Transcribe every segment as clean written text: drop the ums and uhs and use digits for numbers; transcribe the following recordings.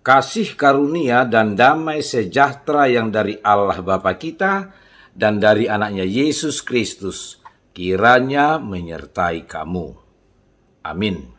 kasih karunia dan damai sejahtera yang dari Allah Bapa kita dan dari anaknya Yesus Kristus kiranya menyertai kamu. Amin.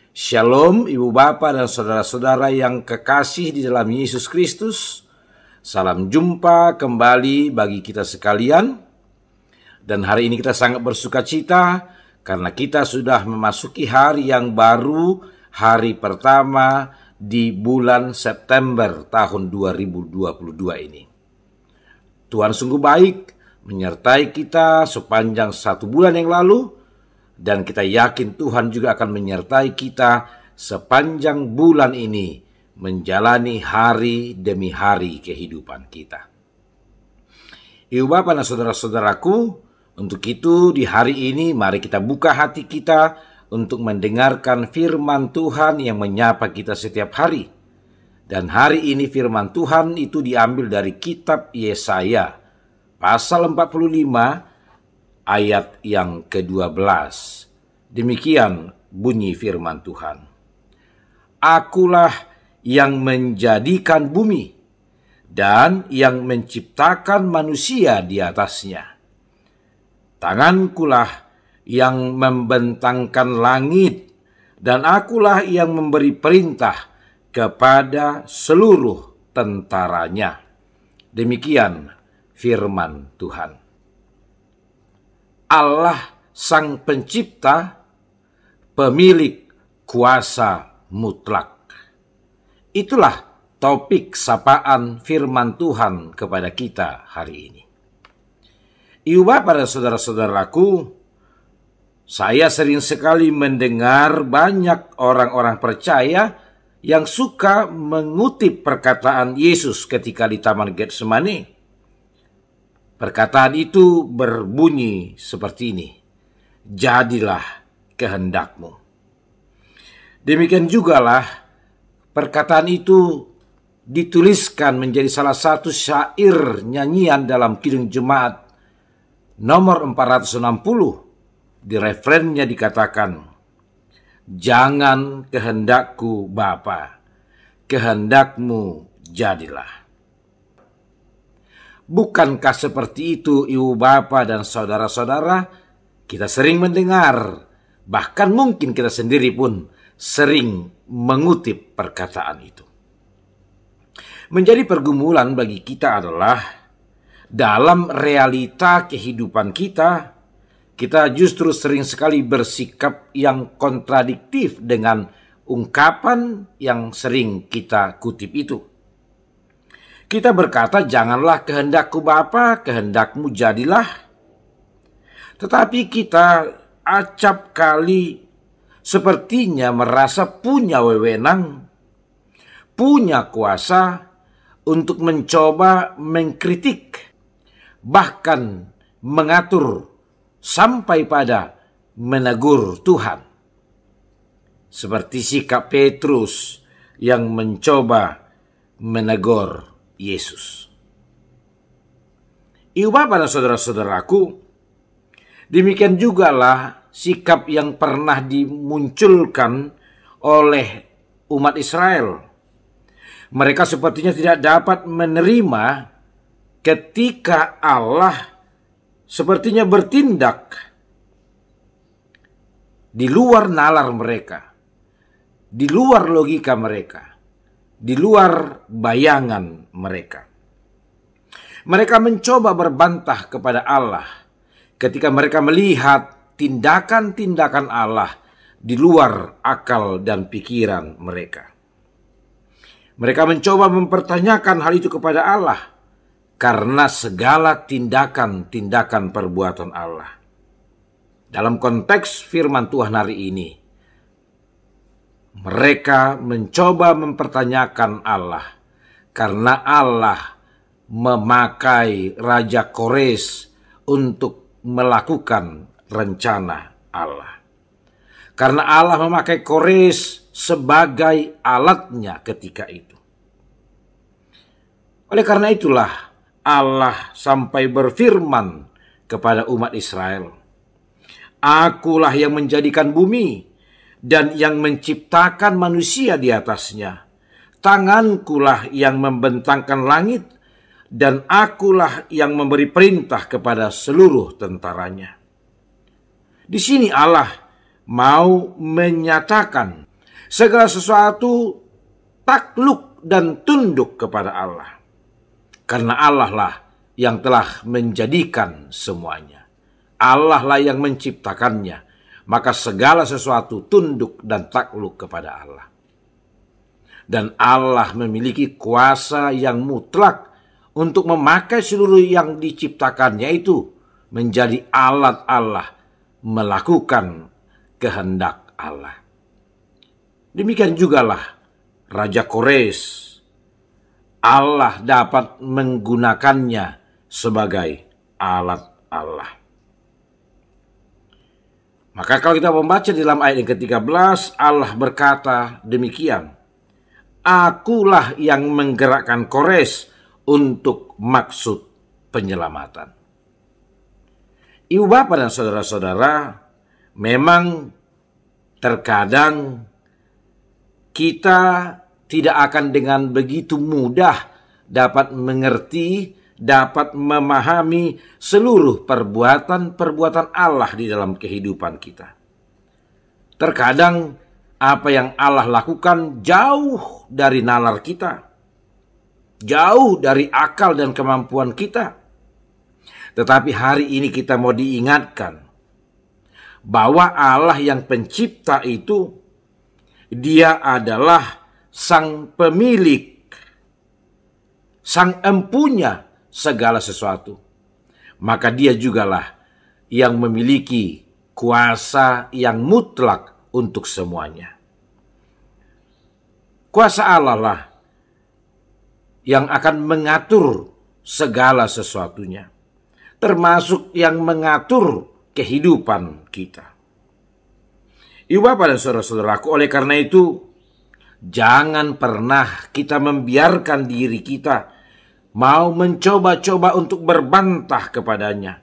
Shalom ibu bapa dan saudara-saudara yang kekasih di dalam Yesus Kristus. Salam jumpa kembali bagi kita sekalian. Dan hari ini kita sangat bersuka cita karena kita sudah memasuki hari yang baru, hari pertama di bulan September tahun 2022 ini. Tuhan sungguh baik menyertai kita sepanjang 1 bulan yang lalu, dan kita yakin Tuhan juga akan menyertai kita sepanjang bulan ini menjalani hari demi hari kehidupan kita. Ibu bapak dan saudara-saudaraku, untuk itu di hari ini mari kita buka hati kita untuk mendengarkan firman Tuhan yang menyapa kita setiap hari. Dan hari ini firman Tuhan itu diambil dari kitab Yesaya, pasal 45, ayat yang ke-12. Demikian bunyi firman Tuhan. Akulah yang menjadikan bumi dan yang menciptakan manusia di atasnya. Tangankulah yang membentangkan langit, dan akulah yang memberi perintah kepada seluruh tentaranya. Demikian firman Tuhan. Allah Sang Pencipta, pemilik kuasa mutlak. Itulah topik sapaan firman Tuhan kepada kita hari ini. Ibu bapak dan saudara-saudaraku, saya sering sekali mendengar banyak orang-orang percaya yang suka mengutip perkataan Yesus ketika di Taman Getsemani. Perkataan itu berbunyi seperti ini, "Jadilah kehendakmu." Demikian jugalah perkataan itu dituliskan menjadi salah satu syair nyanyian dalam Kidung Jemaat nomor 460. Di refrennya dikatakan, "Jangan kehendakku Bapa, kehendakmu jadilah." Bukankah seperti itu ibu bapa dan saudara-saudara? Kita sering mendengar, bahkan mungkin kita sendiri pun sering mengutip perkataan itu. Menjadi pergumulan bagi kita adalah dalam realita kehidupan kita justru sering sekali bersikap yang kontradiktif dengan ungkapan yang sering kita kutip itu. Kita berkata, "Janganlah kehendakku Bapa, kehendakmu jadilah." Tetapi kita acap kali sepertinya merasa punya wewenang, punya kuasa untuk mencoba mengkritik, bahkan mengatur sampai pada menegur Tuhan. Seperti sikap Petrus yang mencoba menegur Yesus. Ibu bapak dan saudara-saudaraku, demikian jugalah sikap yang pernah dimunculkan oleh umat Israel. Mereka sepertinya tidak dapat menerima ketika Allah sepertinya bertindak di luar nalar mereka, di luar logika mereka, di luar bayangan mereka. Mereka mencoba berbantah kepada Allah ketika mereka melihat tindakan-tindakan Allah di luar akal dan pikiran mereka. Mereka mencoba mempertanyakan hal itu kepada Allah karena segala tindakan-tindakan perbuatan Allah. Dalam konteks firman Tuhan hari ini, mereka mencoba mempertanyakan Allah karena Allah memakai Raja Kores untuk melakukan rencana Allah. Karena Allah memakai Kores sebagai alatnya ketika itu. Oleh karena itulah Allah sampai berfirman kepada umat Israel, "Akulah yang menjadikan bumi dan yang menciptakan manusia di atasnya. tangankulah yang membentangkan langit, dan akulah yang memberi perintah kepada seluruh tentaranya. Di sini Allah mau menyatakan segala sesuatu takluk dan tunduk kepada Allah. Karena Allah lah yang telah menjadikan semuanya. Allah lah yang menciptakannya. Maka segala sesuatu tunduk dan takluk kepada Allah. Dan Allah memiliki kuasa yang mutlak untuk memakai seluruh yang diciptakannya itu menjadi alat Allah melakukan kehendak Allah. Demikian jugalah Raja Kores. Allah dapat menggunakannya sebagai alat Allah. Maka kalau kita membaca di dalam ayat yang ke-13, Allah berkata demikian, Akulah yang menggerakkan Kores untuk maksud penyelamatan. Ibu bapak dan saudara-saudara, memang terkadang kita tidak akan dengan begitu mudah dapat mengerti, dapat memahami seluruh perbuatan-perbuatan Allah di dalam kehidupan kita. Terkadang apa yang Allah lakukan jauh dari nalar kita, jauh dari akal dan kemampuan kita. Tetapi hari ini kita mau diingatkan bahwa Allah yang pencipta itu, Dia adalah sang pemilik, sang empunya segala sesuatu. Maka Dia jugalah yang memiliki kuasa yang mutlak untuk semuanya. Kuasa Allah lah yang akan mengatur segala sesuatunya, termasuk yang mengatur kehidupan kita. Ibu bapak dan saudara-saudaraku, oleh karena itu, jangan pernah kita membiarkan diri kita mau mencoba-coba untuk berbantah kepadanya.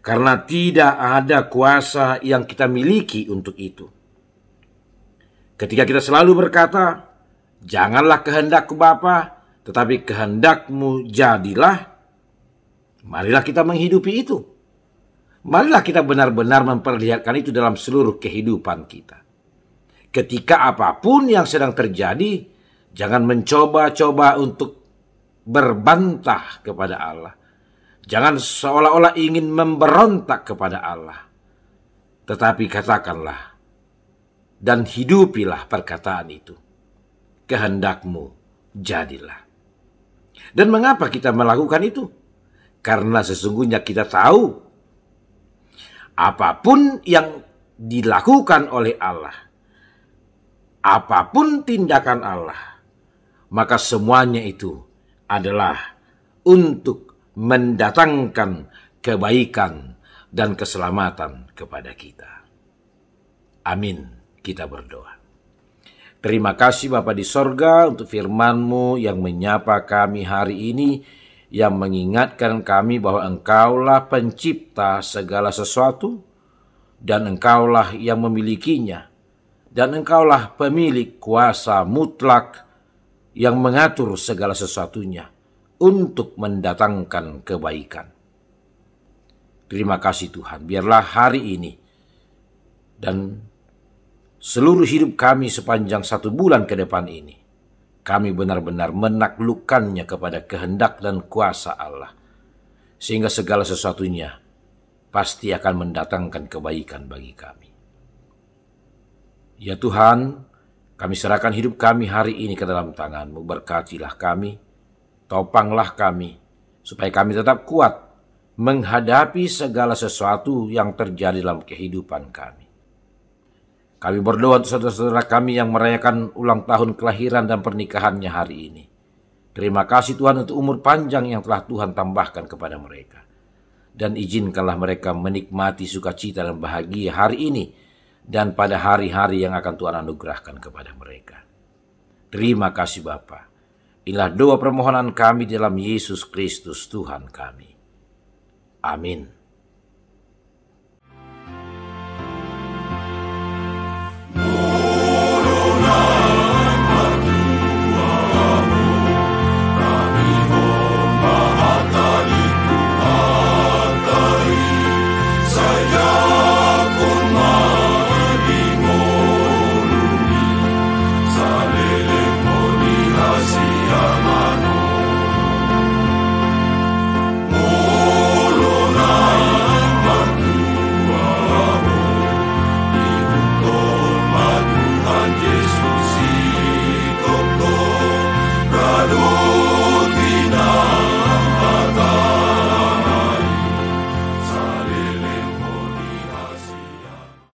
Karena tidak ada kuasa yang kita miliki untuk itu. Ketika kita selalu berkata, janganlah kehendakku Bapa, tetapi kehendakmu jadilah, marilah kita menghidupi itu. Marilah kita benar-benar memperlihatkan itu dalam seluruh kehidupan kita. Ketika apapun yang sedang terjadi, jangan mencoba-coba untuk berbantah kepada Allah. Jangan seolah-olah ingin memberontak kepada Allah. Tetapi katakanlah dan hidupilah perkataan itu. Kehendakmu jadilah. Dan mengapa kita melakukan itu? Karena sesungguhnya kita tahu apapun yang dilakukan oleh Allah, apapun tindakan Allah, maka semuanya itu adalah untuk mendatangkan kebaikan dan keselamatan kepada kita. Amin. Kita berdoa. Terima kasih Bapa di sorga untuk firman-Mu yang menyapa kami hari ini, yang mengingatkan kami bahwa Engkaulah pencipta segala sesuatu, dan Engkaulah yang memilikinya, dan Engkaulah pemilik kuasa mutlak yang mengatur segala sesuatunya untuk mendatangkan kebaikan. Terima kasih Tuhan, biarlah hari ini dan seluruh hidup kami sepanjang 1 bulan ke depan ini, kami benar-benar menaklukkannya kepada kehendak dan kuasa Allah, sehingga segala sesuatunya pasti akan mendatangkan kebaikan bagi kami. Ya Tuhan, kami serahkan hidup kami hari ini ke dalam tangan-Mu. Berkatilah kami, topanglah kami, supaya kami tetap kuat menghadapi segala sesuatu yang terjadi dalam kehidupan kami. Kami berdoa untuk saudara-saudara kami yang merayakan ulang tahun kelahiran dan pernikahannya hari ini. Terima kasih Tuhan untuk umur panjang yang telah Tuhan tambahkan kepada mereka. Dan izinkanlah mereka menikmati sukacita dan bahagia hari ini dan pada hari-hari yang akan Tuhan anugerahkan kepada mereka. Terima kasih Bapa. Inilah doa permohonan kami dalam Yesus Kristus Tuhan kami. Amin.